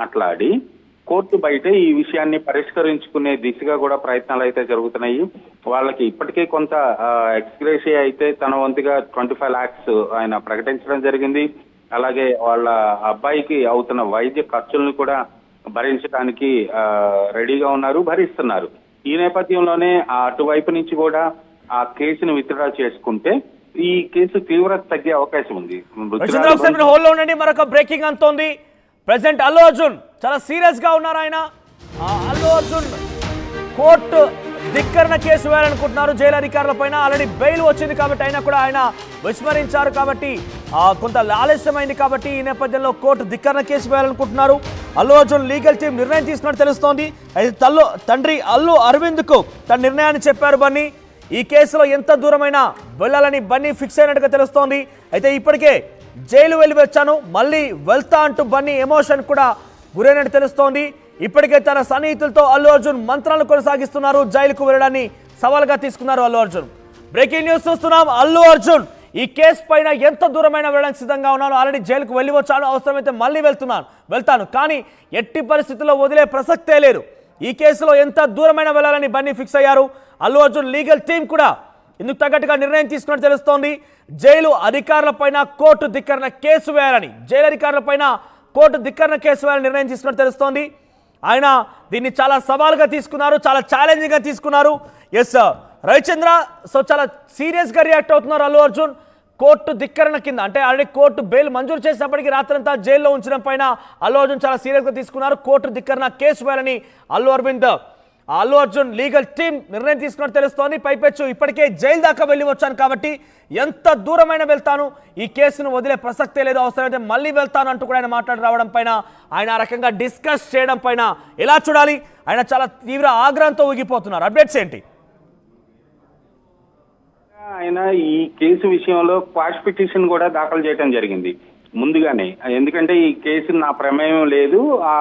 మాట్లాడి కోర్టు బయట ఈ విషయాన్ని పరిష్కరించుకునే దిశగా కూడా ప్రయత్నాలు అయితే జరుగుతున్నాయి. వాళ్ళకి ఇప్పటికే కొంత ఎక్స్గ్రేషియా అయితే తన వంతుగా 25 lakhs ఆయన ప్రకటించడం జరిగింది. అలాగే వాళ్ళ అబ్బాయికి అవుతున్న వైద్య ఖర్చులను కూడా భరించడానికి రెడీగా ఉన్నారు, భరిస్తున్నారు. ఈ నేపథ్యంలోనే అటువైపు నుంచి కూడా ఆ కేసును విత్డ్రా చేసుకుంటే ఈ కేసు తీవ్రత తగ్గే అవకాశం ఉంది. మరొక బ్రేకింగ్ అంతోంది. ప్రెసిడెంట్ అల్లు అర్జున్ చాలా సీరియస్ గా ఉన్నారు. ఆయన అల్లు అర్జున్ కోర్టు ధిక్కరణ కేసు వేయాలనుకుంటున్నారు జైలు అధికారుల పైన. ఆల్రెడీ బెయిల్ వచ్చింది కాబట్టి అయినా కూడా ఆయన విస్మరించారు కాబట్టి కొంత ఆలస్యమైంది కాబట్టి ఈ నేపథ్యంలో కోర్టు ధిక్కరణ కేసు వేయాలనుకుంటున్నారు. అల్లు అర్జున్ లీగల్ టీం నిర్ణయం తీసుకున్నట్టు తెలుస్తోంది. అయితే తండ్రి అల్లు అరవింద్ కు తన నిర్ణయాన్ని చెప్పారు బన్నీ. ఈ కేసులో ఎంత దూరమైనా వెళ్ళాలని బన్నీ ఫిక్స్ అయినట్టుగా తెలుస్తోంది. అయితే ఇప్పటికే జైలు వెళ్ళి వచ్చాను, మళ్ళీ వెళ్తా అంటూ బన్నీ ఎమోషన్ కూడా గురైనట్టు తెలుస్తోంది. ఇప్పటికే తన సన్నిహితులతో అల్లు అర్జున్ మంత్రాలు కొనసాగిస్తున్నారు. జైలుకు వెళ్ళడాన్ని సవాల్గా తీసుకున్నారు అల్లు అర్జున్. బ్రేకింగ్ న్యూస్ చూస్తున్నాం. అల్లు అర్జున్ ఈ కేసు పైన ఎంత దూరమైన వెళ్ళడానికి సిద్ధంగా ఉన్నాను, ఆల్రెడీ జైలుకు వెళ్ళి వచ్చాను, అవసరమైతే మళ్ళీ వెళ్తాను, కానీ ఎట్టి పరిస్థితుల్లో వదిలే ప్రసక్తే లేదు. ఈ కేసులో ఎంత దూరమైన వెళ్ళాలని బన్నీ ఫిక్స్ అయ్యారు. అల్లు అర్జున్ లీగల్ టీం కూడా ఇందుకు తగ్గట్టుగా నిర్ణయం తీసుకున్నట్టు తెలుస్తోంది. జైలు అధికారులపైన కోర్టు ధిక్కరణ కేసు వేయాలని, జైలు అధికారులపైన కోర్టు ధిక్కరణ కేసు వేయాలని నిర్ణయం తీసుకున్నట్టు తెలుస్తోంది. ఆయన దీన్ని చాలా సవాల్గా తీసుకున్నారు, చాలా ఛాలెంజింగ్గా తీసుకున్నారు. ఎస్ రవిచంద్ర, సో చాలా సీరియస్గా రియాక్ట్ అవుతున్నారు అల్లు అర్జున్. కోర్టు ధిక్కరణ కింద అంటే ఆల్రెడీ కోర్టు బెయిల్ మంజూరు చేసినప్పటికీ రాత్రంతా జైల్లో ఉంచడం పైన అల్లు అర్జున్ చాలా సీరియస్గా తీసుకున్నారు. కోర్టు ధిక్కరణ కేసు వేయాలని అల్లు అర్జున్ లీగల్ టీం నిర్ణయం తీసుకున్నట్టు తెలుస్తోంది. పైపెచ్చు ఇప్పటికే జైలు దాకా వెళ్ళి వచ్చాను కాబట్టి ఎంత దూరమైన వెళ్తాను, ఈ కేసును వదిలే ప్రసక్తే లేదు, అవసరమైతే మళ్ళీ వెళ్తాను అంటూ కూడా ఆయన మాట్లాడి రావడం పైన, ఆయన ఆ రకంగా డిస్కస్ చేయడం పైన ఎలా చూడాలి? ఆయన చాలా తీవ్ర ఆగ్రహంతో ఊగిపోతున్నారు. అప్డేట్స్ ఏంటి? ఆయన ఈ కేసు విషయంలో క్వాష్ పిటిషన్ కూడా దాఖలు చేయడం జరిగింది ముందుగానే. ఎందుకంటే ఈ కేసు నా ప్రమేయం లేదు, ఆ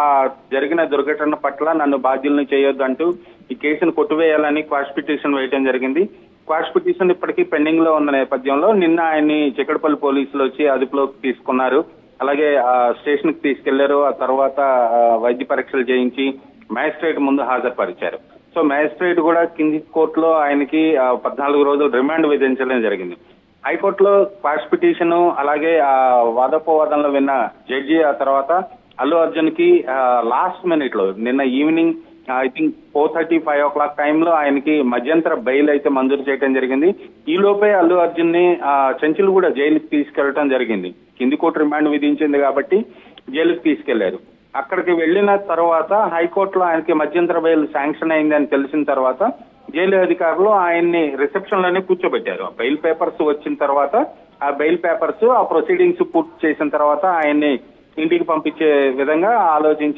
జరిగిన దుర్ఘటన పట్ల నన్ను బాధ్యులను చేయొద్దు అంటూ ఈ కేసును కొట్టివేయాలని క్వాష్ పిటిషన్ వేయడం జరిగింది. క్వాష్ పిటిషన్ ఇప్పటికీ పెండింగ్ లో ఉన్న నేపథ్యంలో నిన్న ఆయన్ని చిక్కడపల్లి పోలీసులు వచ్చి అదుపులోకి తీసుకున్నారు. అలాగే స్టేషన్ కి తీసుకెళ్లారు. ఆ తర్వాత వైద్య పరీక్షలు చేయించి మ్యాజిస్ట్రేట్ ముందు హాజరుపరిచారు. సో మ్యాజిస్ట్రేట్ కూడా కింది కోర్టులో ఆయనకి 14 రోజులు రిమాండ్ విధించడం జరిగింది. హైకోర్టులో క్వాష్ పిటిషన్ అలాగే వాదోపవాదంలో విన్న జడ్జి ఆ తర్వాత అల్లు అర్జున్ కి లాస్ట్ మినిట్ లో నిన్న ఈవినింగ్ ఐ థింక్ 4:30, 5 o'clock టైంలో ఆయనకి మధ్యంతర బెయిల్ అయితే మంజూరు చేయడం జరిగింది. ఈ లోపే అల్లు అర్జున్ ని చెంచులు కూడా జైలుకి తీసుకెళ్లడం జరిగింది. కింది కోర్టు రిమాండ్ విధించింది కాబట్టి జైలుకి తీసుకెళ్లారు. అక్కడికి వెళ్లిన తర్వాత హైకోర్టులో ఆయనకి మధ్యంతర బెయిల్ శాంక్షన్ అయిందని తెలిసిన తర్వాత జైలు అధికారులు ఆయన్ని రిసెప్షన్ లోనే కూర్చోబెట్టారు. బెయిల్ పేపర్స్ వచ్చిన తర్వాత ఆ బెయిల్ పేపర్స్ ఆ ప్రొసీడింగ్స్ పూర్తి చేసిన తర్వాత ఆయన్ని ఇంటికి పంపించే విధంగా ఆలోచించి